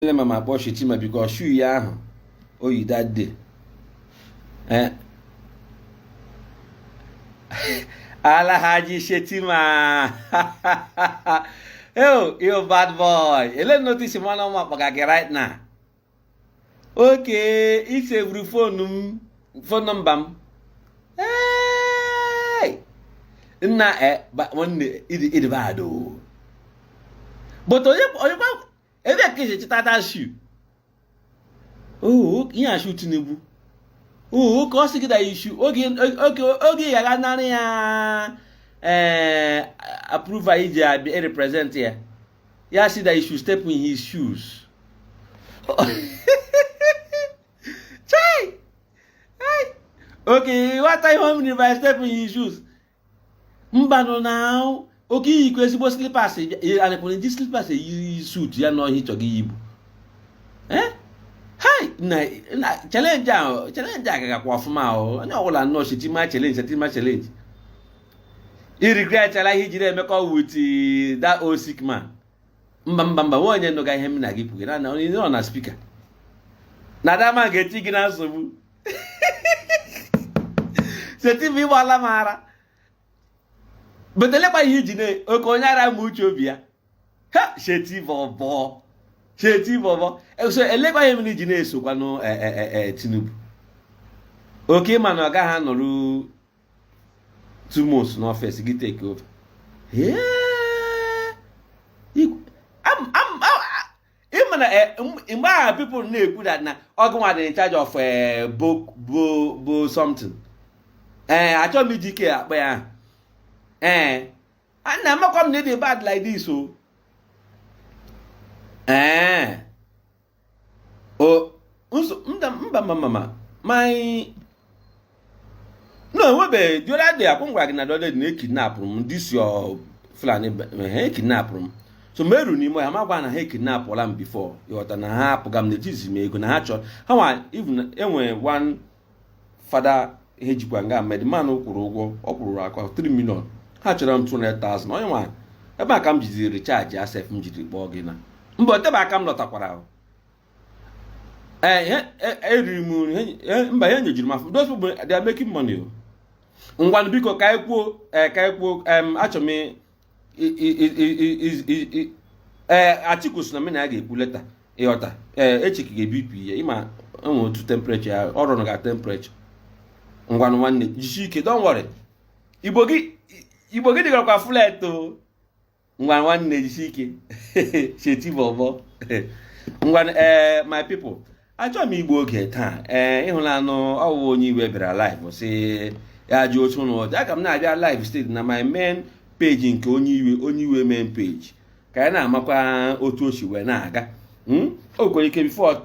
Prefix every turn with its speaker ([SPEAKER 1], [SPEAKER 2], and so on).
[SPEAKER 1] Mama bought Shettima because shoe ya oh you that day. Haji Shettima. Oh, you bad boy. Let's notice him on right now. Okay, it's every phone number. Hey, but one day it bad. But ebe ke chitata shoe. Oh, iya shoe Tinubu. Oh, ko sigi da issue. Okay, ya ga nani ya approve ije be represent here. Ya see that he should step in his shoes. Chai. Hey. Okay, what time how many by step in his shoes? Mbano now. Okay, you go slippers. And when this slippers you suit, you know he chogi ibu. Hi, na challenge ga kwa fuma o. Anya all no Shettima challenge. He regret like he jire make with that old sick man. Mbamba wonye no ga him na gipu. Na only no na speaker. Na that man get tigina sobu. Shettima wala mara. But the lepa hijine okonyara mucho bia. Ha Shettima bo. So elekwa him jine so kwa no Tinubu. Okay man oga ha noru 2 months no first get take over. Yeah. I'm people know that na ogunwa dey in charge of bo something. I told me DK akpa ya. And I'm not coming to bad like this, so. Mama. My. No, the other day I come back and I don't kidnap room. This your flanny kidnap room. So, Meru mo, I'm not going to kidnap all before. You are na ha program the Jesus me go na ha. How I even one father Hejipanga made man okuro 3 million. Ha chọrọ m 200,000 onye nwa ebe aka m jiri recharge asef m jiri kpọọ gị na mbọ ebe aka m lọtakwara eriri m mba ihe nyejiri m those people they are making money ngwanụ biko ka ekwuo achọ m Atiku sị na m na ga-ekwu leta ịghọta echeki ga-ebipụ ihe ịma enwe otu temperature ya ọrụ na ga temperature ngwanụ nwanne jisie ike don't worry Igbo gị dịgara kwa flat o ngwa nwanne jisi ike Shettima bo ngwa my people achọ m Igbo oge taa ịhụla anụ ọwụ Onye Iwe bịara live si ya ji otu n'ụdị aka m na-abịa live state na my main page nke Onye Iwe main page ka ya na-amakwa otu o si wee na-aga o kwere ike before